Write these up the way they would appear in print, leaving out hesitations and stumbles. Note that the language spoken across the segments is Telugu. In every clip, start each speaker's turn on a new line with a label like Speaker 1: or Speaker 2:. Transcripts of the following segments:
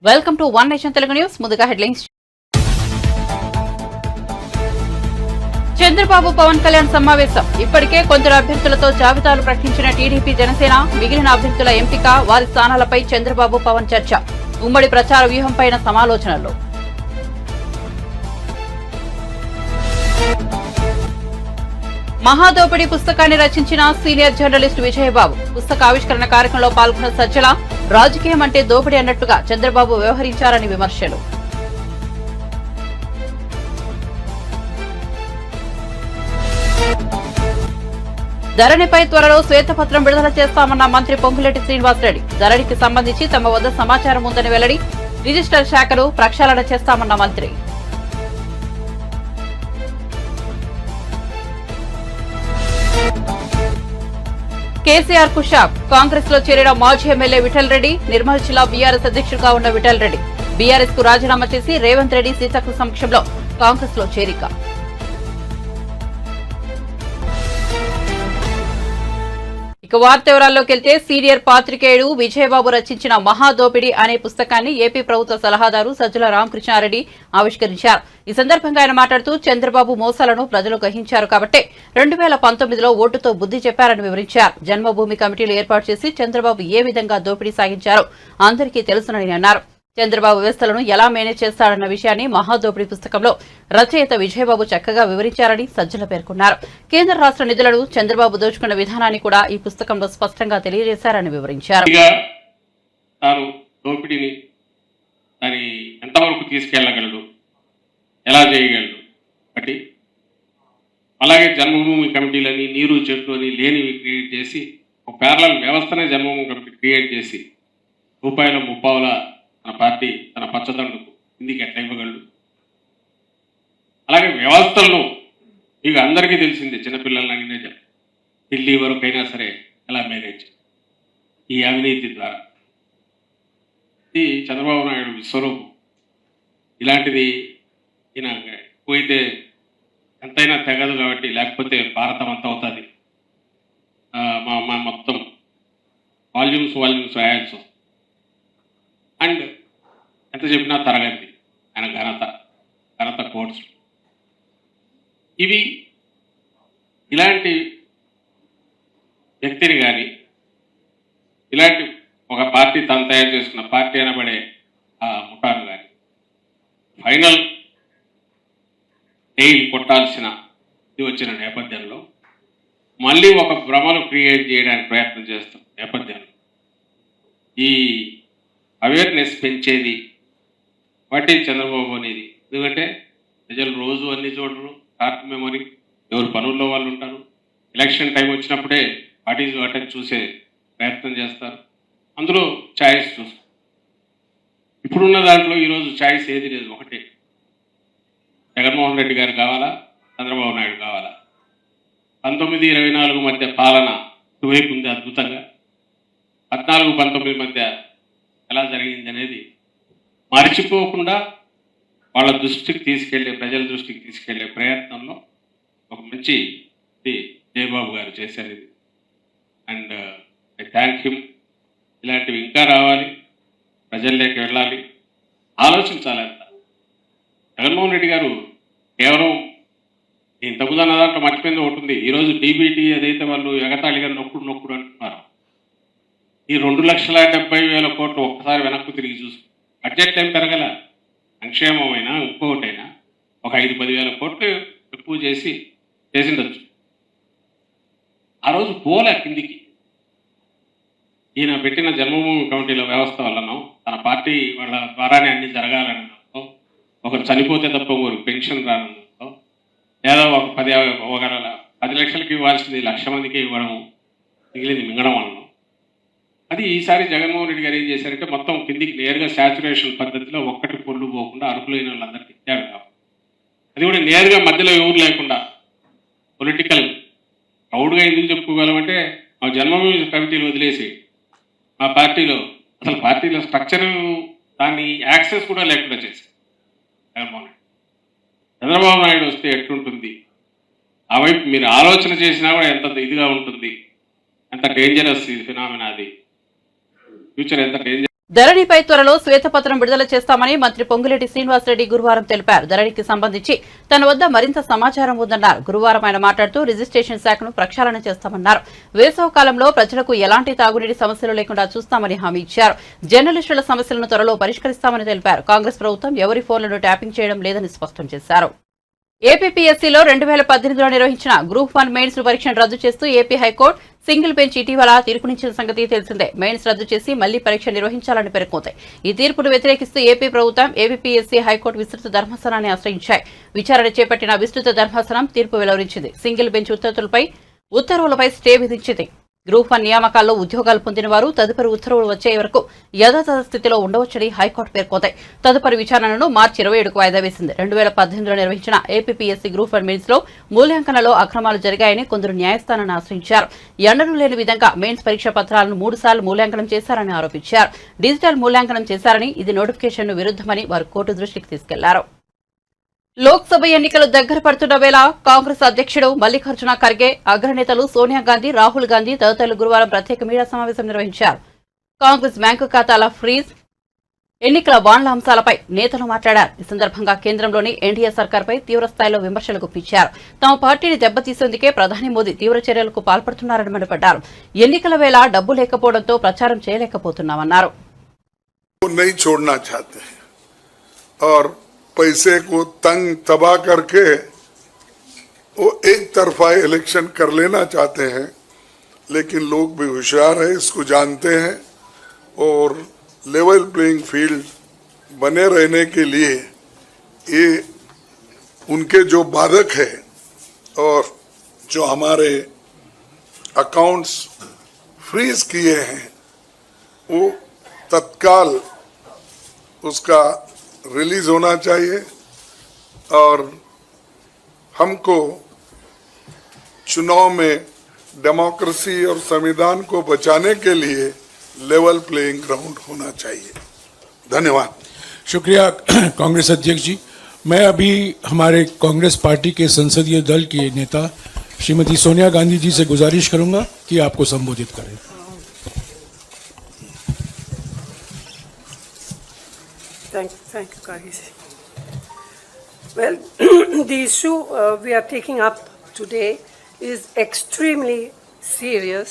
Speaker 1: Welcome to one nation Telugu news. ముందుగా హెడ్లైన్స్. చంద్రబాబు పవన్ కళ్యాణ్ సమావేశం. ఇప్పటికే కొందరు అభ్యర్థులతో జాబితాలు ప్రకటించిన టీడీపీ జనసేన. మిగిలిన అభ్యర్థుల ఎంపిక, వారి స్థానాలపై చంద్రబాబు పవన్ చర్చ. ఉమ్మడి ప్రచార వ్యూహంపైన సమాలోచనలు. మహాదోపిడి పుస్తకాన్ని రచించిన సీనియర్ జర్నలిస్ట్ విజయబాబు. పుస్తక ఆవిష్కరణ కార్యక్రమంలో పాల్గొన్న సజ్జల, రాజకీయం అంటే దోపిడీ అన్నట్టుగా చంద్రబాబు వ్యవహరించారని విమర్శలు. ధరణిపై త్వరలో శ్వేతపత్రం విడుదల చేస్తామన్న మంత్రి పొంగులేటి శ్రీనివాసరెడ్డి. ధరణికి సంబంధించి తమ వద్ద సమాచారం ఉందని వెల్లడి. రిజిస్టర్ శాఖను ప్రక్షాళన చేస్తామన్న మంత్రి. కేసీఆర్ కు షాక్. కాంగ్రెస్ లో చేరిన మాజీ ఎమ్మెల్యే విఠల్ రెడ్డి. నిర్మల్ జిల్లా బీఆర్ఎస్ అధ్యక్షుడిగా ఉన్న విఠల్ రెడ్డి బీఆర్ఎస్ కు రాజీనామా చేసి రేవంత్ రెడ్డి, సీతక్క సమక్షంలో కాంగ్రెస్ లో చేరిక. ఇక వార్త వివరాల్లోకి వెళ్తే, సీనియర్ పాత్రికేయుడు విజయబాబు రచించిన మహాదోపిడి అనే పుస్తకాన్ని ఏపీ ప్రభుత్వ సలహాదారు సజ్జల రామకృష్ణారెడ్డి ఆవిష్కరించారు. ఈ సందర్భంగా ఆయన మాట్లాడుతూ, చంద్రబాబు మోసాలను ప్రజలు గ్రహించారు కాబట్టే 2019లో ఓటుతో బుద్ధి చెప్పారని వివరించారు. జన్మభూమి కమిటీలు ఏర్పాటు చేసి చంద్రబాబు ఏ విధంగా దోపిడీ సాగించారో అందరికీ తెలుసునని అన్నారు. చంద్రబాబు వ్యవస్థలను ఎలా మేనేజ్ చేస్తాడన్న విషయాన్ని మహాదోపిడి పుస్తకంలో రచయిత విజయబాబు చక్కగా వివరించారని సజ్జల పేర్కొన్నారు. కేంద్ర రాష్ట్ర నిధులను చంద్రబాబు దోచుకున్న విధానాన్ని కూడా ఈ పుస్తకంలో స్పష్టంగా తెలియజేశారని వివరించారు.
Speaker 2: ఎంతవరకు తీసుకెళ్లగలడు, ఎలా చేయగలడు ఒకటి. అలాగే జన్మభూమి కమిటీలని, నీరు చెట్లు అని లేనివి క్రియేట్ చేసి ఒక ప్యారలల్ వ్యవస్థనే జన్మభూమి కమిటీ క్రియేట్ చేసి రూపాయల ముప్పావుల తన పార్టీ తన పచ్చదండకు కిందికి ఎట్లా ఇవ్వగలడు. అలాగే వ్యవస్థలను ఇక అందరికీ తెలిసిందే, చిన్నపిల్లలని ఢిల్లీ వరకు అయినా సరే ఎలా మేనేజ్ ఈ అవినీతి ద్వారా. ఇది చంద్రబాబు నాయుడు విశ్వరూపం. ఇలాంటిది ఈయన పోయితే ఎంతైనా తెగదు కాబట్టి, లేకపోతే భారతం అంతా అవుతుంది. మా మొత్తం వాల్యూమ్స్ రాయాల్సి వస్తుంది. అండ్ ఎంత చెప్పినా తరగతి ఆయన ఘనత కోర్ట్స్. ఇలాంటి వ్యక్తిని కానీ, ఇలాంటి ఒక పార్టీ తను తయారు చేసుకున్న పార్టీ అనబడే ఆ ముఠాను కానీ ఫైనల్ టెయిల్ కొట్టాల్సిన ఇది వచ్చిన నేపథ్యంలో మళ్ళీ ఒక భ్రమను క్రియేట్ చేయడానికి ప్రయత్నం చేస్తున్న నేపథ్యంలో ఈ అవేర్నెస్ పెంచేది వాటి చంద్రబాబు అనేది. ఎందుకంటే ప్రజలు రోజు అన్ని చూడరు, షార్ట్ మెమరీ, ఎవరు పనుల్లో వాళ్ళు ఉంటారు. ఎలక్షన్ టైం వచ్చినప్పుడే వాటిని చూసే ప్రయత్నం చేస్తారు. అందులో ఛాయిస్ చూస్తారు. ఇప్పుడున్న దాంట్లో ఈరోజు ఛాయిస్ ఏది లేదు, ఒకటే. జగన్మోహన్ రెడ్డి గారు కావాలా, చంద్రబాబు నాయుడు కావాలా. 19-24 మధ్య పాలన ఇటువైపు ఉంది అద్భుతంగా. 14-19 మధ్య ఎలా జరిగింది అనేది మర్చిపోకుండా వాళ్ళ దృష్టికి తీసుకెళ్లే, ప్రజల దృష్టికి తీసుకెళ్లే ప్రయత్నంలో ఒక మంచి జయబాబు గారు చేశారు ఇది. And I thank him. ఇలాంటివి ఇంకా రావాలి, ప్రజల్లోకి వెళ్ళాలి, ఆలోచించాలి. అంత జగన్మోహన్ రెడ్డి గారు కేవలం ఇంతకుముందు అన్న దాంట్లో మర్చిపోయింది ఒకటి ఉంది. ఈరోజు డీబీటీ ఏదైతే వాళ్ళు ఎగతాళిగా నొక్కుడు అంటున్నారు, ఈ 2,70,000 కోట్లు ఒక్కసారి వెనక్కు తిరిగి చూసి బడ్జెట్ ఏం పెరగల, సంక్షేమమైనా ఇంకొకటైనా ఒక 5-10,000 కోట్లు ఎక్కువ చేసిండొచ్చు. ఆ రోజు పోలే కిందికి. ఈయన పెట్టిన జన్మభూమి కమిటీల వ్యవస్థ వల్లనో, తన పార్టీ వాళ్ళ ద్వారానే అన్ని జరగాలనో, ఒకరు చనిపోతే తప్ప ఒకరు పెన్షన్ రానందుతో, లేదా ఒక 10 లక్షలకి ఇవ్వాల్సింది 1,00,000 మందికి ఇవ్వడం, మిగిలింది మింగడం వలన. అది ఈసారి జగన్మోహన్ రెడ్డి గారు ఏం చేశారంటే మొత్తం కిందికి నేరుగా శాచురేషన్ పద్ధతిలో ఒక్కటి పొల్లు పోకుండా అర్హులైన వాళ్ళందరికీ ఇచ్చాడు. అది కూడా నేరుగా మధ్యలో ఎవరు లేకుండా పొలిటికల్ ప్రౌడ్గా ఎందుకు చెప్పుకోగలమంటే, మా జన్మభూమి కమిటీలు వదిలేసి మా పార్టీలో అసలు పార్టీలో స్ట్రక్చర్ దాన్ని యాక్సెస్ కూడా లేకుండా చేసి జగన్మోహన్ రెడ్డి. చంద్రబాబు నాయుడు వస్తే ఎట్లుంటుంది, ఆ వైపు మీరు ఆలోచన చేసినా కూడా ఎంత ఇదిగా ఉంటుంది, ఎంత డేంజరస్ ఇది ఫినామినా, అది ఫ్యూచర్ ఎంత డేంజర్.
Speaker 1: ధరణిపై త్వరలో శ్వేతపత్రం విడుదల చేస్తామని మంత్రి పొంగులేటి శ్రీనివాసరెడ్డి గురువారం తెలిపారు. ధరణికి సంబంధించి తన వద్ద మరింత సమాచారం ఉందన్నారు. గురువారం ఆయన మాట్లాడుతూ రిజిస్ట్రేషన్ శాఖను ప్రక్షాళన చేస్తామన్నారు. వేసవి కాలంలో ప్రజలకు ఎలాంటి తాగునీటి సమస్యలు లేకుండా చూస్తామని హామీ ఇచ్చారు. జర్నలిస్టుల సమస్యలను త్వరలో పరిష్కరిస్తామని తెలిపారు. కాంగ్రెస్ ప్రభుత్వం ఎవరి ఫోన్లను ట్యాపింగ్ చేయడం లేదని స్పష్టం చేశారు. ఏపీపీఎస్సీలో 2018లో నిర్వహించిన గ్రూప్ 1 మెయిన్స్ పరీక్షను రద్దు చేస్తూ ఏపీ హైకోర్టు సింగిల్ బెంచ్ ఇటీవల తీర్పునిచ్చిన సంగతి తెలిసిందే. మెయిన్స్ రద్దు చేసి మళ్లీ పరీక్ష నిర్వహించాలని పేర్కొంది. ఈ తీర్పును వ్యతిరేకిస్తూ ఏపీ ప్రభుత్వం, ఏపీపీఎస్సీ, హైకోర్టు విస్తృత ధర్మాసనాన్ని ఆశ్రయించాయి. విచారణ చేపట్టిన విస్తృత ధర్మాసనం తీర్పు వెలువరించింది. సింగిల్ బెంచ్ ఉత్తర్వులపై స్టే విధించింది. గ్రూప్ 1 నియామకాల్లో ఉద్యోగాలు పొందిన వారు తదుపరి ఉత్తర్వులు వచ్చే వరకు యథాతథ స్థితిలో ఉండవచ్చని హైకోర్టు పేర్కొంది. తదుపరి విచారణను మార్చి 27కు వాయిదా వేసింది. 2018లో నిర్వహించిన ఏపీపీఎస్సీ గ్రూప్ 1 మెయిన్స్ లో మూల్యాంకనంలో అక్రమాలు జరిగాయని కొందరు న్యాయస్థానాన్ని ఆశ్రయించారు. ఎన్నడూ లేని విధంగా మెయిన్స్ పరీక్ష పత్రాలను 3 సార్లు మూల్యాంకనం చేశారని ఆరోపించారు. డిజిటల్ మూల్యాంకనం చేశారని, ఇది నోటిఫికేషన్ను విరుద్దమని వారు కోర్టు దృష్టికి తీసుకెళ్లారు. లోక్సభ ఎన్నికలు దగ్గర పడుతున్న వేళ కాంగ్రెస్ అధ్యక్షుడు మల్లికార్జున ఖర్గే, అగ్రనేతలు సోనియా గాంధీ, రాహుల్ గాంధీ తదితరులు గురువారం ప్రత్యేక మీడియా సమావేశం నిర్వహించారు. కాంగ్రెస్ బ్యాంకు ఖాతాల ఫ్రీజ్, ఎన్నికల బాండ్ల అంశాలపై నేతలు మాట్లాడారు. ఈ సందర్భంగా కేంద్రంలోని ఎన్డీఏ సర్కార్పై తీవ్రస్థాయిలో విమర్శలు గుప్పించారు. తమ పార్టీని దెబ్బతీసేందుకే ప్రధాని మోదీ తీవ్ర చర్యలకు పాల్పడుతున్నారని మండిపడ్డారు. ఎన్నికల వేళ డబ్బు లేకపోవడంతో ప్రచారం చేయలేకపోతున్నామన్నారు.
Speaker 3: पैसे को तंग तबाह करके वो एक तरफा इलेक्शन कर लेना चाहते हैं, लेकिन लोग भी होशियार है, इसको जानते हैं और लेवल प्लेइंग फील्ड बने रहने के लिए ये उनके जो बाधक है और जो हमारे अकाउंट्स फ्रीज किए हैं वो तत्काल उसका रिलीज होना चाहिए और हमको चुनाव में डेमोक्रेसी और संविधान को बचाने के लिए लेवल प्लेइंग ग्राउंड होना चाहिए। धन्यवाद।
Speaker 4: शुक्रिया कांग्रेस अध्यक्ष जी। मैं अभी हमारे कांग्रेस पार्टी के संसदीय दल के नेता श्रीमती सोनिया गांधी जी से गुजारिश करूंगा कि आपको संबोधित करें।
Speaker 5: Thank you, Kari. Well, the issue we are taking up today is extremely serious,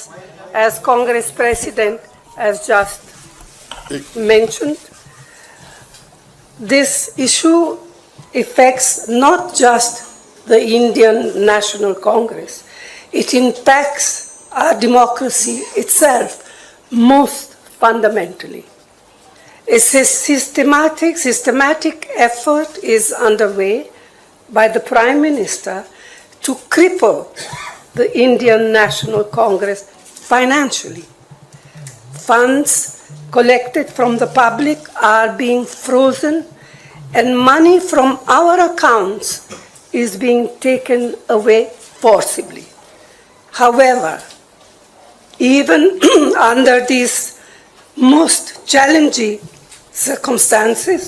Speaker 5: as Congress President has just mentioned. This issue affects not just the Indian National Congress, it impacts our democracy itself most fundamentally. A systematic effort is underway by the Prime Minister to cripple the Indian National Congress financially. Funds collected from the public are being frozen and money from our accounts is being taken away forcibly. However, even under these most challenging circumstances,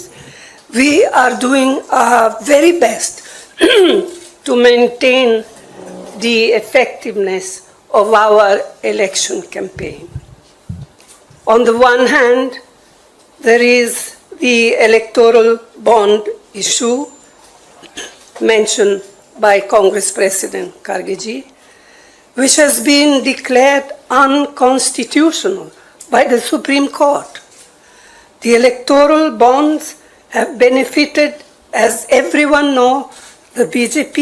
Speaker 5: we are doing our very best to maintain the effectiveness of our election campaign. On the one hand, there is the electoral bond issue mentioned by Congress President Kharge, which has been declared unconstitutional by the Supreme Court. The electoral bonds have benefited, as everyone knows, the BJP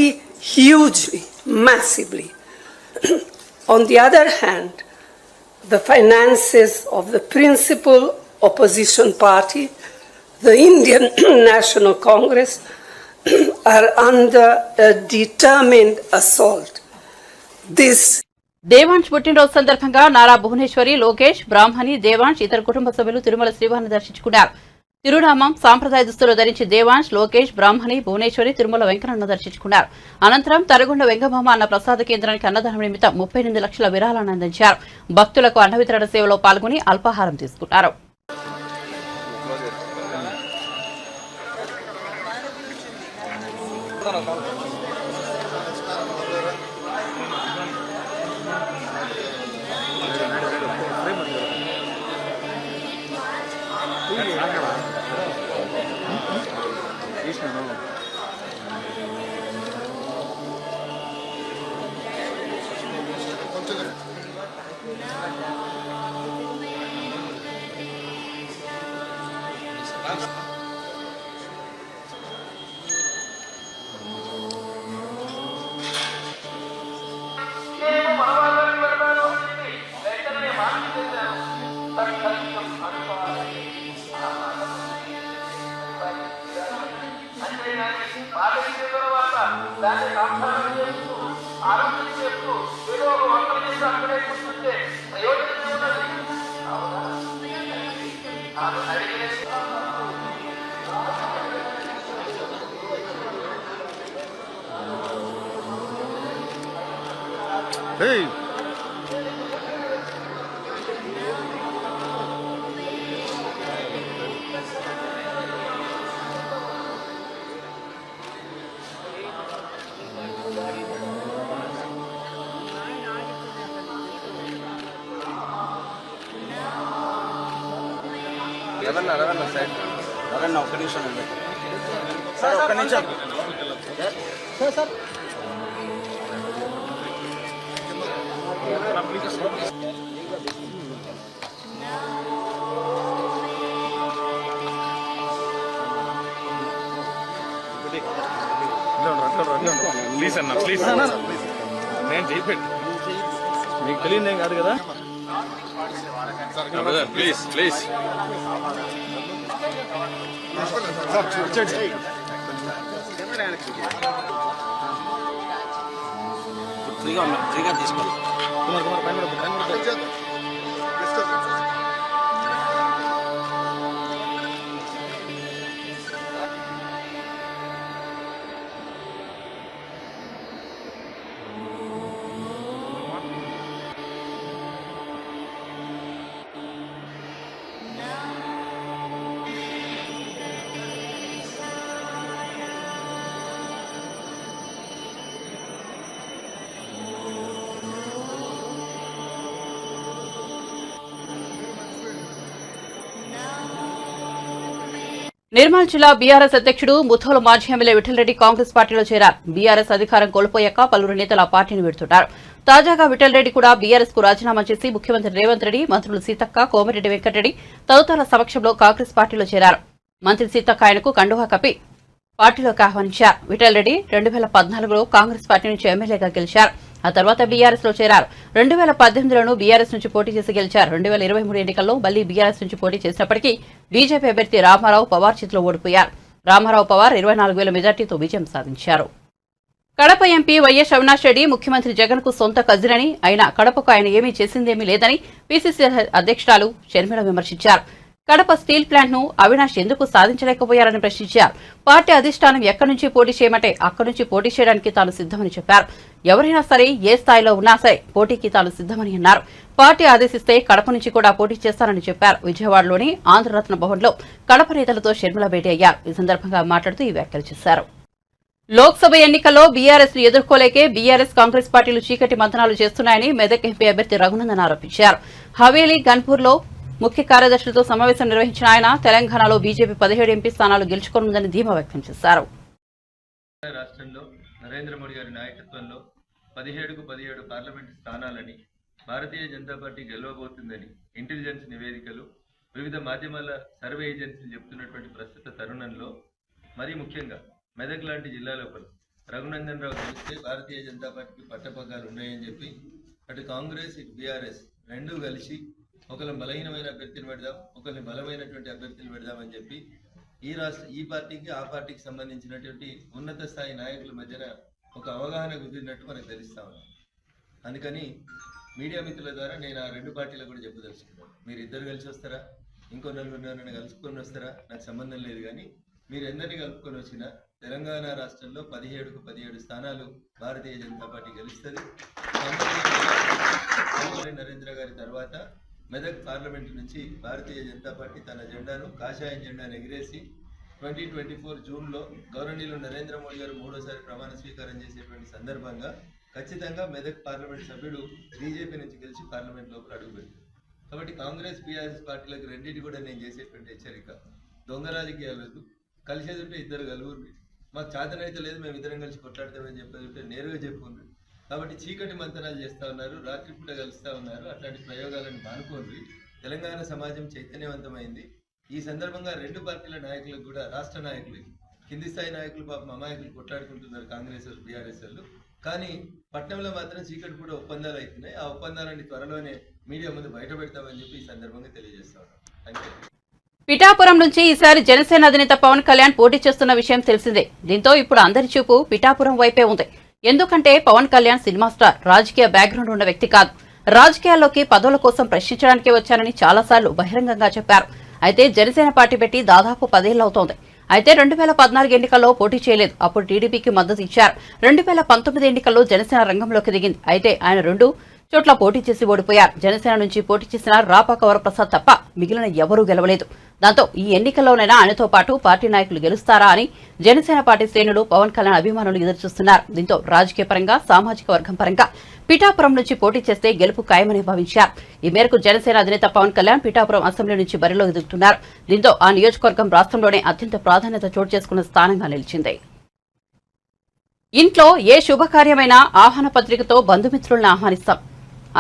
Speaker 5: hugely, massively. On the other hand, the finances of the principal opposition party, the Indian National Congress, are under a determined assault. This
Speaker 1: Devansh పుట్టినరోజు సందర్భంగా నారా భువనేశ్వరి, లోకేష్, బ్రాహ్మణి, దేవాంశ్ ఇతర కుటుంబ సభ్యులు తిరుమల శ్రీవారిని దర్శించుకున్నారు. తిరునామం సాంప్రదాయ దుస్తులు ధరించి దేవాంశ్, లోకేష్, బ్రాహ్మణి, భువనేశ్వరి తిరుమల వెంకన్నను దర్శించుకున్నారు. అనంతరం తరగొండ వెంగమామ అన్న ప్రసాద కేంద్రానికి అన్నదానం నిమిత్తం 38 లక్షల విరాళాలను అందించారు. భక్తులకు అన్న వితరణ సేవలో పాల్గొని అల్పాహారం తీసుకున్నారు.
Speaker 6: Hey! రవణ సార్ రవణ ఒక్క నిమిషం అండి సార్ ఒక్క నిమిషం సార్ సార్ ప్లీజ్ అన్న ప్లీజ్ నేను చెప్పాను మీకు తెలియదు ఏం కాదు కదా ప్లీజ్ ప్లీజ్ ఫ్రీగా తీసుకోండి
Speaker 1: నిర్మల్ జిల్లా బీఆర్ఎస్ అధ్యక్షుడు ముథోల్ మాజీ ఎమ్మెల్యే విఠలరెడ్డి కాంగ్రెస్ పార్టీలో చేరారు. బీఆర్ఎస్ అధికారం కోల్పోయాక పలువురు నేతలు ఆ పార్టీని విడుతున్నారు. తాజాగా విఠలరెడ్డి కూడా బీఆర్ఎస్ కు రాజీనామా చేసి ముఖ్యమంత్రి రేవంత్ రెడ్డి, మంత్రులు సీతక్క, కోమటిరెడ్డి వెంకటరెడ్డి తదితరుల సమక్షంలో కాంగ్రెస్ పార్టీలో చేరారు. మంత్రి సీతక్క ఆయనకు కండువా కప్పి పార్టీలోకి ఆహ్వానించారు. విఠలరెడ్డి 2014లో కాంగ్రెస్ పార్టీ నుంచి ఎమ్మెల్యేగా గెలిచారు. ఆ తర్వాత బీఆర్ఎస్ లో చేరారు. 2018లోనూ బీఆర్ఎస్ నుంచి పోటీ చేసి గెలిచారు. 2023 ఎన్నికల్లో మళ్లీ బీఆర్ఎస్ నుంచి పోటీ చేసినప్పటికీ బీజేపీ అభ్యర్థి రామారావు పవార్ చేతిలో ఓడిపోయారు. రామారావు పవార్ 24,000 మెజార్టీతో విజయం సాధించారు. కడప ఎంపీ వైఎస్ అవినాష్ రెడ్డి ముఖ్యమంత్రి జగన్ కు సొంత కజినని, అయినా కడపకు ఆయన ఏమీ చేసిందేమీ లేదని పీసీసీ అధ్యక్షురాలు షర్మిల విమర్శించారు. కడప స్టీల్ ప్లాంట్ ను అవినాష్ ఎందుకు సాధించలేకపోయారని ప్రశ్నించారు. పార్టీ అధిష్టానం ఎక్కడి నుంచి పోటీ చేయమంటే అక్కడి నుంచి పోటీ చేయడానికి తాను సిద్దమని చెప్పారు. ఎవరైనా సరే ఏ స్థాయిలో ఉన్నా సరే పోటీకి తాను సిద్దమని అన్నారు. పార్టీ ఆదేశిస్తే కడప నుంచి కూడా పోటీ చేస్తానని చెప్పారు. విజయవాడలోని ఆంధ్రరత్న భవన్లో కడప నేతలతో షర్మిల భేటీ అయ్యారు. ఈ సందర్భంగా మాట్లాడుతూ ఈ వ్యాఖ్యలు చేశారు. లోక్సభ ఎన్నికల్లో బీఆర్ఎస్ ను ఎదుర్కోలేకే బీఆర్ఎస్ కాంగ్రెస్ పార్టీలు చీకటి మంతనాలు చేస్తున్నాయని మెదక్ ఎంపీ అభ్యర్థి రఘునందన్ ఆరోపించారు. హవేలీ గన్పూర్లో ముఖ్య కార్యదర్శులతో సమావేశం నిర్వహించిన ఆయన తెలంగాణలో బీజేపీ 17 ఎంపీ స్థానాలు గెలుచుకోనుందని ధీమా వ్యక్తం చేశారు.
Speaker 7: రాష్ట్రంలో నరేంద్ర మోడీ గారి నాయకత్వంలో 17కు 17 parliament స్థానాలని Bharatiya Janata party గెలవబోతుందని intelligence నివేదికలు, వివిధ మాధ్యమాల సర్వే ఏజెన్సీలు చెబుతున్నటువంటి ప్రస్తుత తరుణంలో మరీ ముఖ్యంగా మెదక్ లాంటి జిల్లా లోపల రఘునందన్ రావు గెలిస్తే భారతీయ జనతా పార్టీకి పట్టపగ్గాలు ఉన్నాయని చెప్పి అటు కాంగ్రెస్ ఇటు బీఆర్ఎస్ రెండూ కలిసి ఒకరిని బలహీనమైన అభ్యర్థిని పెడదాం, ఒకరిని బలమైనటువంటి అభ్యర్థిని పెడదామని చెప్పి ఈ పార్టీకి ఆ పార్టీకి సంబంధించినటువంటి ఉన్నత స్థాయి నాయకుల మధ్యన ఒక అవగాహన కుదిరినట్టు మనకు తెలుస్తా ఉన్నాం. అందుకని మీడియా మిత్రుల ద్వారా నేను ఆ రెండు పార్టీలకు కూడా చెప్పదలుచుకున్నాను. మీరు ఇద్దరు కలిసి వస్తారా, ఇంకో నలుగురిని కలుసుకొని వస్తారా, నాకు సంబంధం లేదు. కానీ మీరు ఎందరిని కలుపుకొని వచ్చినా తెలంగాణ రాష్ట్రంలో 17కు 17 స్థానాలు భారతీయ జనతా పార్టీ గెలుస్తుంది. నరేంద్ర గారి తర్వాత మెదక్ పార్లమెంటు నుంచి భారతీయ జనతా పార్టీ తన జెండాను, కాషాయం జెండాను ఎగిరేసి 2024 జూన్లో గౌరవనీయులు నరేంద్ర మోడీ గారు 3వ ప్రమాణ స్వీకారం చేసేటువంటి సందర్భంగా ఖచ్చితంగా మెదక్ పార్లమెంట్ సభ్యుడు బీజేపీ నుంచి గెలిచి పార్లమెంట్ లోపల అడుగుపెట్టారు. కాబట్టి కాంగ్రెస్ బీఆర్ఎస్ పార్టీలకు రెండింటి కూడా నేను చేసేటువంటి హెచ్చరిక, దొంగ రాజకీయాలు, కలిసేది ఉంటే ఇద్దరు కలుగురు, మాకు చేతనైతే లేదు మేము ఇద్దరం కలిసి కొట్లాడతామని చెప్పేది ఉంటే నేరుగా చెప్పుకుండ్రి. కాబట్టి చీకటి మంతనాలు చేస్తూ ఉన్నారు, రాత్రిపూట కలుస్తూ ఉన్నారు. అట్లాంటి ప్రయోగాలను మానుకోండి. తెలంగాణ సమాజం చైతన్యవంతమైంది. ఈ సందర్భంగా రెండు పార్టీల నాయకులకు కూడా, రాష్ట్ర నాయకులకి, కింది స్థాయి నాయకులు పాపం అమాయకులు కొట్లాడుకుంటున్నారు, కాంగ్రెస్ బీఆర్ఎస్ వాళ్ళు. కానీ పట్నంలో మాత్రం చీకటి కూడా ఒప్పందాలు అవుతున్నాయి. ఆ ఒప్పందాలన్నీ త్వరలోనే మీడియా ముందు బయట పెడతామని చెప్పి ఈ సందర్భంగా తెలియజేస్తా ఉన్నాం. Thank you.
Speaker 1: పిఠాపురం నుంచి ఈసారి జనసేన అధినేత పవన్ కళ్యాణ్ పోటీ చేస్తున్న విషయం తెలిసిందే. దీంతో ఇప్పుడు అందరి చూపు పిఠాపురం వైపే ఉంది. ఎందుకంటే పవన్ కళ్యాణ్ సినిమా స్టార్, రాజకీయ బ్యాక్గ్రౌండ్ ఉన్న వ్యక్తి కాదు. రాజకీయాల్లోకి పదవుల కోసం ప్రశ్నించడానికి వచ్చానని చాలాసార్లు బహిరంగంగా చెప్పారు. అయితే జనసేన పార్టీ పెట్టి దాదాపు 10 ఏళ్లవుతోంది. అయితే 2014 ఎన్నికల్లో పోటీ చేయలేదు. అప్పుడు టీడీపీకి మద్దతు ఇచ్చారు. 2019 ఎన్నికల్లో జనసేన రంగంలోకి దిగింది. అయితే ఆయన 2 చోట్ల పోటీ చేసి ఓడిపోయారు. జనసేన నుంచి పోటీ చేసిన రాపాక వరప్రసాద్ తప్ప మిగిలిన ఎవరూ గెలవలేదు. దాంతో ఈ ఎన్నికల్లోనైనా ఆయనతో పాటు పార్టీ నాయకులు గెలుస్తారా అని జనసేన పార్టీ శ్రేణులు, పవన్ కళ్యాణ్ అభిమానులు ఎదురుచూస్తున్నారు. దీంతో రాజకీయ పరంగా, సామాజిక వర్గం పరంగా పిఠాపురం నుంచి పోటీ చేస్తే గెలుపు ఖాయమని భావించారు. ఈ మేరకు జనసేన అధినేత పవన్ కళ్యాణ్ పిఠాపురం అసెంబ్లీ నుంచి బరిలో ఎదుగుతున్నారు. దీంతో ఆ నియోజకవర్గం రాష్ట్రంలోనే అత్యంత ప్రాధాన్యత చోటు చేసుకున్న స్థానంగా నిలిచింది. ఇంట్లో ఏ శుభకార్యమైనా ఆహ్వాన పత్రికతో బంధుమిత్రులను ఆహ్వానిస్తాం.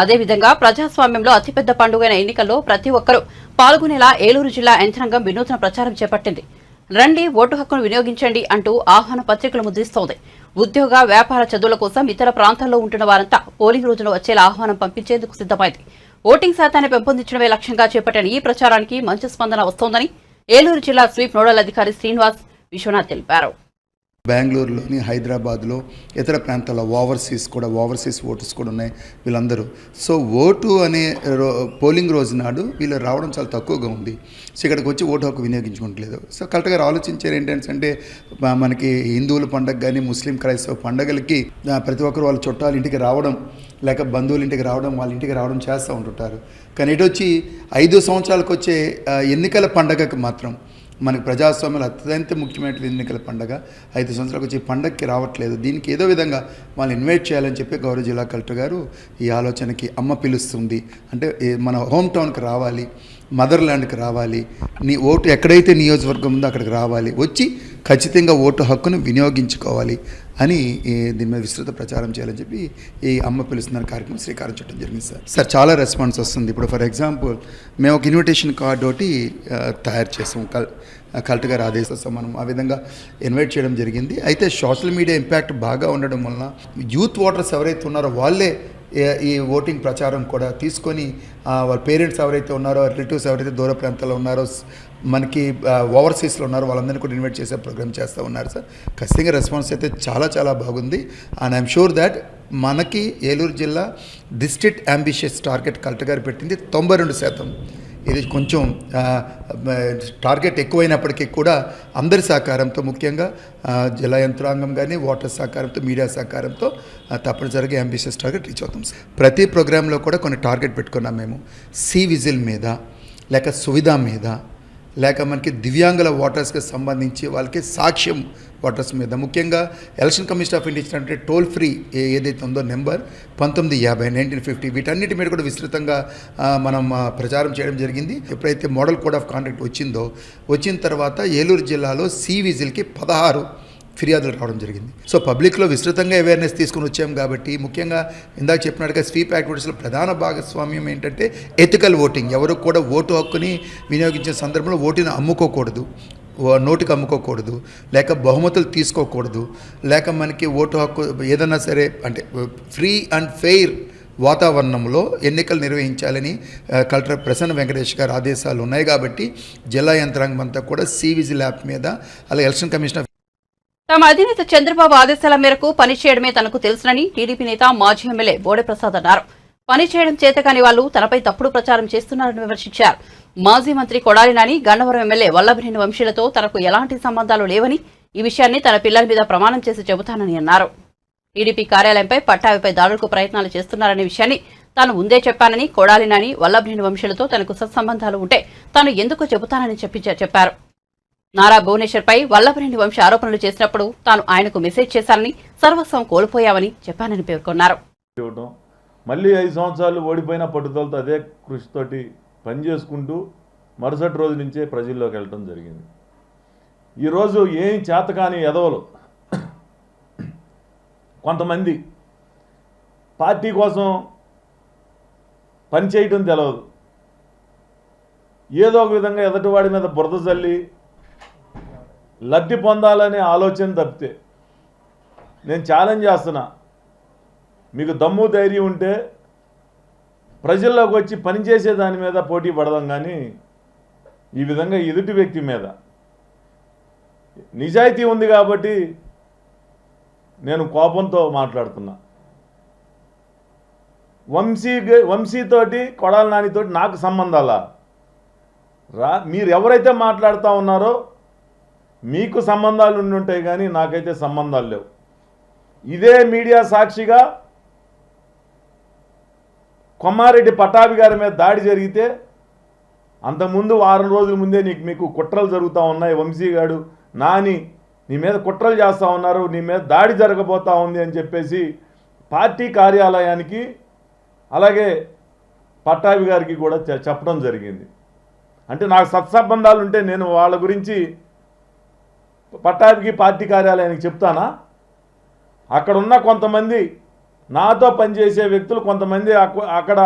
Speaker 1: అదేవిధంగా ప్రజాస్వామ్యంలో అతిపెద్ద పండుగైన ఎన్నికల్లో ప్రతి ఒక్కరూ పాల్గొనేలా ఏలూరు జిల్లా యంత్రాంగం వినూత్న ప్రచారం చేపట్టింది. రండి, ఓటు హక్కును వినియోగించండి అంటూ ఆహ్వాన పత్రికలు ముద్రిస్తోంది. ఉద్యోగ, వ్యాపార, చదువుల కోసం ఇతర ప్రాంతాల్లో ఉంటున్న వారంతా పోలింగ్ రోజున వచ్చేలా ఆహ్వానం పంపించేందుకు సిద్దమైంది. ఓటింగ్ శాతాన్ని పెంపొందించడమే లక్ష్యంగా చేపట్టిన ఈ ప్రచారానికి మంచి స్పందన వస్తోందని ఏలూరు జిల్లా స్వీప్ నోడల్ అధికారి శ్రీనివాస్ విశ్వనాథ్ తెలిపారు.
Speaker 8: బెంగళూరులోని, హైదరాబాద్లో, ఇతర ప్రాంతాల్లో ఓవర్సీస్ ఓటర్స్ కూడా ఉన్నాయి వీళ్ళందరూ. సో ఓటు అనే పోలింగ్ రోజు నాడు వీళ్ళు రావడం చాలా తక్కువగా ఉంది. సో ఇక్కడికి వచ్చి ఓటు హక్కు వినియోగించుకోవట్లేదు. సో కరెక్ట్గా గారు ఆలోచించారు ఏంటంటే మనకి హిందువుల పండగ కానీ, ముస్లిం, క్రైస్తవ పండగలకి ప్రతి ఒక్కరు వాళ్ళ చుట్టాల ఇంటికి రావడం, లేక బంధువుల ఇంటికి రావడం, వాళ్ళ ఇంటికి రావడం చేస్తూ ఉంటుంటారు. కానీ ఇటు వచ్చి 5 సంవత్సరాలకు వచ్చే ఎన్నికల పండగకి మాత్రం మనకి ప్రజాస్వామ్యంలో అత్యంత ముఖ్యమైన ఎన్నికల పండుగ 5 సంవత్సరాలకు వచ్చి పండగకి రావట్లేదు. దీనికి ఏదో విధంగా వాళ్ళని ఇన్వైట్ చేయాలని చెప్పి గౌరవ జిల్లా కలెక్టర్ గారు ఈ ఆలోచనకి అమ్మ పిలుస్తుంది అంటే మన హోమ్ టౌన్కి రావాలి, మదర్ ల్యాండ్కి రావాలి, నీ ఓటు ఎక్కడైతే నియోజకవర్గం ఉందో అక్కడికి రావాలి, వచ్చి ఖచ్చితంగా ఓటు హక్కును వినియోగించుకోవాలి అని దీని మీద విస్తృత ప్రచారం చేయాలని చెప్పి ఈ అమ్మ పిలుస్తున్న కార్యక్రమం శ్రీకారం చుట్టడం జరిగింది. సార్ చాలా రెస్పాన్స్ వస్తుంది. ఇప్పుడు ఫర్ ఎగ్జాంపుల్ మేము ఒక ఇన్విటేషన్ కార్డు ఒకటి తయారు చేసాం, కలెక్టర్ గారు ఆదేశిస్తాం, మనం ఆ విధంగా ఇన్వైట్ చేయడం జరిగింది. అయితే సోషల్ మీడియా ఇంపాక్ట్ బాగా ఉండడం వలన యూత్ ఓటర్స్ ఎవరైతే ఉన్నారో వాళ్ళే ఈ ఓటింగ్ ప్రచారం కూడా తీసుకొని వాళ్ళ పేరెంట్స్ ఎవరైతే ఉన్నారో, రిలేటివ్స్ ఎవరైతే దూర ప్రాంతాల్లో ఉన్నారో, మనకి ఓవర్సీస్లో ఉన్నారో వాళ్ళందరినీ కూడా ఇన్వైట్ చేసే ప్రోగ్రామ్ చేస్తూ ఉన్నారు సార్. ఖచ్చితంగా రెస్పాన్స్ అయితే చాలా బాగుంది. అండ్ ఐఎమ్ షూర్ దాట్ మనకి ఏలూరు జిల్లా డిస్ట్రిక్ట్ అంబిషియస్ టార్గెట్ కలెక్టర్ గారు పెట్టింది 92%. ఇది కొంచెం టార్గెట్ ఎక్కువైనప్పటికీ కూడా అందరి సహకారంతో, ముఖ్యంగా జిల్లా యంత్రాంగం కానీ, ఓటర్ సహకారంతో, మీడియా సహకారంతో తప్పనిసరిగా అంబిషియస్ టార్గెట్ రీచ్ అవుతాం. ప్రతి ప్రోగ్రాంలో కూడా కొన్ని టార్గెట్ పెట్టుకున్నాం మేము. సి విజిల్ మీద, లేక సువిధ మీద, లేక మనకి దివ్యాంగుల ఓటర్స్కి సంబంధించి వాళ్ళకి సాక్ష్యం ఓటర్స్ మీద, ముఖ్యంగా ఎలక్షన్ కమిషన్ ఆఫ్ ఇండియా ఇచ్చినటువంటి టోల్ ఫ్రీ ఏదైతే ఉందో నెంబర్ 1950 వీటన్నిటి మీద కూడా విస్తృతంగా మనం ప్రచారం చేయడం జరిగింది. ఎప్పుడైతే మోడల్ కోడ్ ఆఫ్ కాండక్ట్ వచ్చిన తర్వాత ఏలూరు జిల్లాలో సి విజిల్కి 16 ఫిర్యాదులు రావడం జరిగింది. సో పబ్లిక్లో విస్తృతంగా అవేర్నెస్ తీసుకుని వచ్చాం కాబట్టి, ముఖ్యంగా ఇందాక చెప్పినట్టుగా స్వీప్ యాక్టివిటీస్లో ప్రధాన భాగస్వామ్యం ఏంటంటే ఎథికల్ ఓటింగ్. ఎవరు కూడా ఓటు హక్కుని వినియోగించే సందర్భంలో ఓటుని అమ్ముకోకూడదు, నోటికి అమ్ముకోకూడదు, లేక బహుమతులు తీసుకోకూడదు, లేక మనకి ఓటు హక్కు ఏదన్నా సరే అంటే ఫ్రీ అండ్ ఫెయిర్ వాతావరణంలో ఎన్నికలు నిర్వహించాలని కలెక్టర్ ప్రసన్న వెంకటేష్ గారు ఆదేశాలు ఉన్నాయి. కాబట్టి జిల్లా యంత్రాంగం అంతా కూడా సి విజిల్ యాప్ మీద, అలాగే ఎలక్షన్ కమిషన్
Speaker 1: తమ అధినేత చంద్రబాబు ఆదేశాల మేరకు పనిచేయడమే తనకు తెలుసునని టీడీపీ నేత, మాజీ ఎమ్మెల్యే బోడెప్రసాద్ అన్నారు. పనిచేయడం చేతకాని వాళ్లు తనపై తప్పుడు ప్రచారం చేస్తున్నారని విమర్శించారు. మాజీ మంత్రి కొడాలి నాని, గన్నవరం ఎమ్మెల్యే వల్లభనేని వంశీలతో తనకు ఎలాంటి సంబంధాలు లేవని, ఈ విషయాన్ని తన పిల్లల మీద ప్రమాణం చేసి చెబుతానని అన్నారు. టీడీపీ కార్యాలయంపై, పట్టాభిపై దాడులకు ప్రయత్నాలు చేస్తున్నారనే విషయాన్ని తాను ముందే చెప్పానని, కొడాలి నాని, వల్లభనేని వంశీలతో తనకు సత్సంబంధాలు ఉంటే తాను ఎందుకు చెబుతానని చెప్పారు. నారా భువనేశ్వర్పై వల్లభనేని వంశీ ఆరోపణలు చేసినప్పుడు తాను ఆయనకు మెసేజ్ చేశానని, సర్వస్వం కోల్పోయామని చెప్పానని పేర్కొన్నారు.
Speaker 9: మళ్ళీ 5 సంవత్సరాలు ఓడిపోయిన పట్టుదలతో అదే కృషితోటి పనిచేసుకుంటూ మరుసటి రోజు నుంచే ప్రజల్లోకి వెళ్ళడం జరిగింది. ఈరోజు ఏం చేతకాని ఎదవలు కొంతమంది పార్టీ కోసం పనిచేయటం తెలియదు, ఏదో ఒక విధంగా ఎదుటివాడి మీద బురద చల్లి లబ్ధి పొందాలనే ఆలోచన తప్పితే, నేను ఛాలెంజ్ చేస్తున్నా, మీకు దమ్ము ధైర్యం ఉంటే ప్రజల్లోకి వచ్చి పనిచేసే దాని మీద పోటీ పడదాం, కానీ ఈ విధంగా ఎదుటి వ్యక్తి మీద నిజాయితీ ఉంది కాబట్టి నేను కోపంతో మాట్లాడుతున్నా. వంశీతోటి కొడాల నానితోటి నాకు సంబంధాలా? మీరు ఎవరైతే మాట్లాడుతూ ఉన్నారో మీకు సంబంధాలు ఉండి ఉంటాయి, కానీ నాకైతే సంబంధాలు లేవు. ఇదే మీడియా సాక్షిగా కొమ్మారెడ్డి పట్టాభి గారి మీద దాడి జరిగితే అంతకుముందు వారం రోజుల ముందే మీకు కుట్రలు జరుగుతూ ఉన్నాయి, వంశీ గారు నాని నీ మీద కుట్రలు చేస్తూ ఉన్నారు, నీ మీద దాడి జరగబోతూ ఉంది అని చెప్పేసి పార్టీ కార్యాలయానికి అలాగే పట్టాభి గారికి కూడా చెప్పడం జరిగింది. అంటే నాకు సత్సంబంధాలు ఉంటే నేను వాళ్ళ గురించి పట్టాభికి పార్టీ కార్యాలయానికి చెప్తానా? అక్కడ ఉన్న కొంతమంది నాతో పనిచేసే వ్యక్తులు కొంతమంది అక్కడ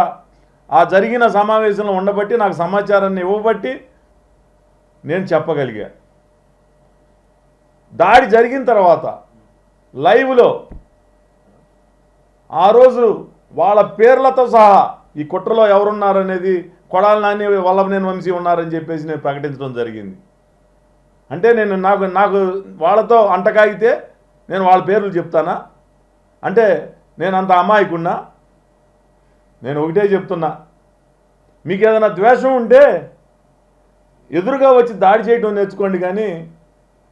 Speaker 9: ఆ జరిగిన సమావేశంలో ఉండబట్టి నాకు సమాచారాన్ని ఇవ్వబట్టి నేను చెప్పగలిగా. దాడి జరిగిన తర్వాత లైవ్లో ఆ రోజు వాళ్ళ పేర్లతో సహా ఈ కుట్రలో ఎవరున్నారనేది కొడాల నాని వల్లభనేని వంశీ ఉన్నారని చెప్పేసి నేను ప్రకటించడం జరిగింది. అంటే నేను నాకు వాళ్ళతో అంటకాగితే నేను వాళ్ళ పేర్లు చెప్తానా? అంటే నేను అంత అమాయకున్నా? నేను ఒకటే చెప్తున్నా, మీకు ఏదైనా ద్వేషం ఉంటే ఎదురుగా వచ్చి దాడి చేయడం నేర్చుకోండి, కానీ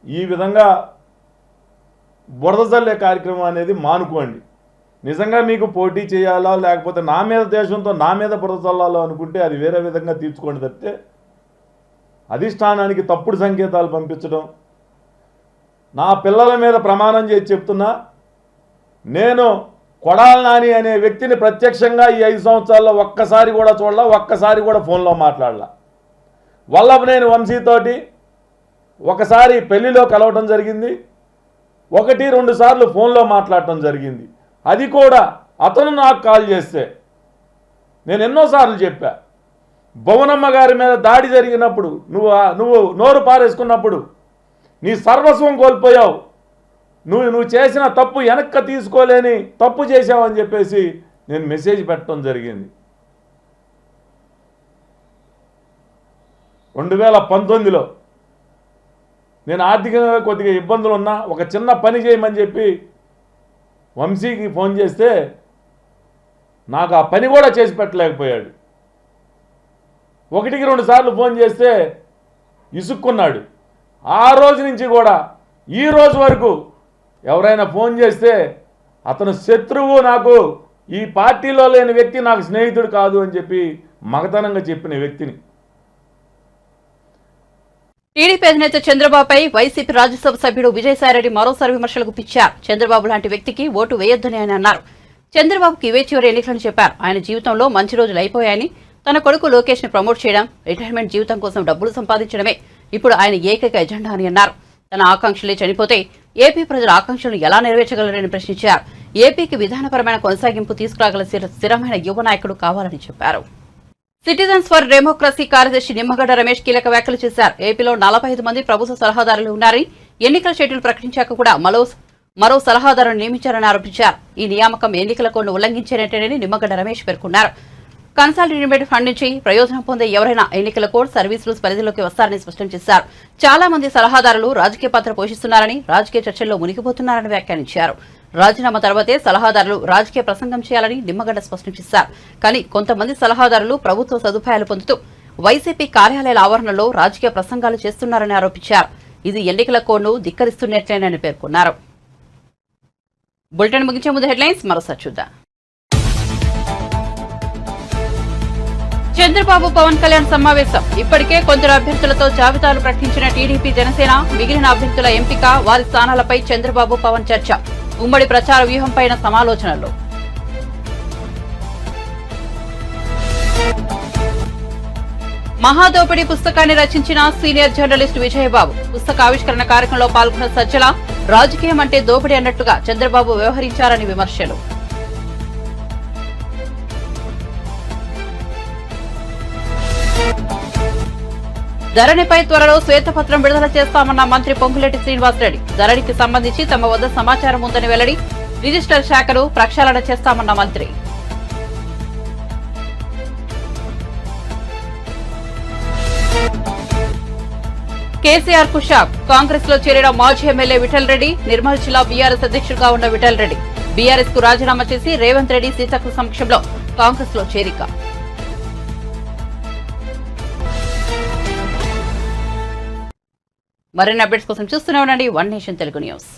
Speaker 9: ఈ విధంగా బురద జల్లే కార్యక్రమం అనేది మానుకోండి. నిజంగా మీకు పోటీ చేయాలా లేకపోతే నా మీద ద్వేషంతో నా మీద బురద చల్లాలో అనుకుంటే అది వేరే విధంగా తీర్చుకోండి తప్పితే అధిష్టానానికి తప్పుడు సంకేతాలు పంపించడం. నా పిల్లల మీద ప్రమాణం చేసి చెప్తున్నా, నేను కొడాల నాని అనే వ్యక్తిని ప్రత్యక్షంగా ఈ 5 సంవత్సరాల్లో ఒక్కసారి కూడా చూడలా, ఒక్కసారి కూడా ఫోన్లో మాట్లాడలా. వల్లభనేని వంశీతోటి ఒకసారి పెళ్లిలో కలవటం జరిగింది, 1-2 సార్లు ఫోన్లో మాట్లాడటం జరిగింది. అది కూడా అతను నాకు కాల్ చేస్తే నేను ఎన్నోసార్లు చెప్పా, భువనమ్మ గారి మీద దాడి జరిగినప్పుడు నువ్వు నోరు పారేసుకున్నప్పుడు నీ సర్వస్వం కోల్పోయావు, నువ్వు చేసిన తప్పు వెనక్కి తీసుకోలేని తప్పు చేశావని చెప్పేసి నేను మెసేజ్ పెట్టడం జరిగింది. 2019లో నేను ఆర్థికంగా కొద్దిగా ఇబ్బందులు ఉన్నా ఒక చిన్న పని చేయమని చెప్పి వంశీకి ఫోన్ చేస్తే నాకు ఆ పని కూడా చేసి పెట్టలేకపోయాడు. 1-2 సార్లు ఫోన్ చేస్తే ఇసుక్కున్నాడు. ఆ రోజు నుంచి కూడా ఈ రోజు వరకు ఎవరైనా ఫోన్ చేస్తే అతను శత్రువు, నాకు ఈ పార్టీలో లేని వ్యక్తి నాకు స్నేహితుడు కాదు అని చెప్పి మగతనంగా చెప్పిన వ్యక్తిని.
Speaker 1: టీడీపీ అధినేత చంద్రబాబుపై వైసీపీ రాజ్యసభ సభ్యుడు విజయసాయిరెడ్డి మరోసారి విమర్శలకు పిచ్చారు. చంద్రబాబు లాంటి వ్యక్తికి ఓటు వేయొద్దని ఆయన అన్నారు. చంద్రబాబుకి ఇవే చివరి ఎన్నికలని చెప్పారు. ఆయన జీవితంలో మంచి రోజులు అయిపోయాయని, తన కొడుకు లోకేష్ ని ప్రమోట్ చేయడం, రిటైర్మెంట్ జీవితం కోసం డబ్బులు సంపాదించడమే ఇప్పుడు ఆయన ఏకైక ఎజెండా అని అన్నారు. తన ఆకాంక్షలే చనిపోతే ఏపీ ప్రజల ఆకాంక్షలను ఎలా నెరవేర్చగలరని ప్రశ్నించారు. ఏపీకి విధానపరమైన కొనసాగింపు తీసుకురాగల స్థిరమైన యువ నాయకుడు కావాలని చెప్పారు. సిటిజన్స్ ఫర్ డెమోక్రసీ కార్యదర్శి నిమ్మగడ్డ రమేష్ కీలక వ్యాఖ్యలు చేశారు. ఏపీలో 45 మంది ప్రభుత్వ సలహాదారులు ఉన్నారని, ఎన్నికల షెడ్యూల్ ప్రకటించాక కూడా మరో సలహాదారును నియమించారని ఆరోపించారు. ఈ నియామకం ఎన్నికల కోడ్ను ఉల్లంఘించినట్టేనని నిమ్మగడ్డ రమేష్ పేర్కొన్నారు. కన్సాలిడేటెడ్ ఫండ్ నుంచి ప్రయోజనం పొందే ఎవరైనా ఎన్నికల కోడ్ సర్వీస్ రూల్స్ పరిధిలోకి వస్తారని స్పష్టం చేశారు. చాలా మంది సలహాదారులు రాజకీయ పాత్ర పోషిస్తున్నారని, రాజకీయ చర్చల్లో మునిగిపోతున్నారని వ్యాఖ్యానించారు. రాజీనామా తర్వాతే సలహాదారులు రాజకీయ ప్రసంగం చేయాలని నిమ్మగడ్డ స్పష్టం చేశారు. కానీ కొంతమంది సలహాదారులు ప్రభుత్వ సదుపాయాలు పొందుతూ వైసీపీ కార్యాలయాల ఆవరణలో రాజకీయ ప్రసంగాలు చేస్తున్నారని ఆరోపించారు. ఇది ఎన్నికల కోడ్ను ధిక్కరిస్తున్నట్లేనని పేర్కొన్నారు. బులెటిన్ ముగించే ముందు హెడ్లైన్స్ మరోసారి చూద్దాం. చంద్రబాబు పవన్ కళ్యాణ్ సమావేశం. ఇప్పటికే కొందరు అభ్యర్థులతో జాబితాలు ప్రకటించిన టీడీపీ జనసేన. మిగిలిన అభ్యర్థుల ఎంపిక, వారి స్థానాలపై చంద్రబాబు పవన్ చర్చ. ఉమ్మడి ప్రచార వ్యూహంపైన సమాలోచనలు. మహాదోపిడి పుస్తకాన్ని రచించిన సీనియర్ జర్నలిస్ట్ విజయబాబు పుస్తక ఆవిష్కరణ కార్యక్రమంలో పాల్గొన్న సజ్జల రాజకీయం అంటే దోపిడీ అన్నట్టుగా చంద్రబాబు వ్యవహరించారని విమర్శలు. ధరణిపై త్వరలో శ్వేతపత్రం విడుదల చేస్తామన్న మంత్రి పొంగులేటి శ్రీనివాసరెడ్డి. ధరణికి సంబంధించి తమ వద్ద సమాచారం ఉందని వెల్లడి. రిజిస్టర్ శాఖను ప్రక్షాళన చేస్తామన్న మంత్రి. కేసీఆర్ కు షాక్. కాంగ్రెస్ లో చేరిన మాజీ ఎమ్మెల్యే విఠల్ రెడ్డి. నిర్మల్ జిల్లా బీఆర్ఎస్ అధ్యక్షుడిగా ఉన్న విఠల్ రెడ్డి బీఆర్ఎస్ కు రాజీనామా చేసి రేవంత్ రెడ్డి సీతక్క సమక్షంలో కాంగ్రెస్ లో చేరిక. మరిన్ని అప్డేట్స్ కోసం చూస్తూనే ఉండండి వన్ నేషన్ తెలుగు న్యూస్.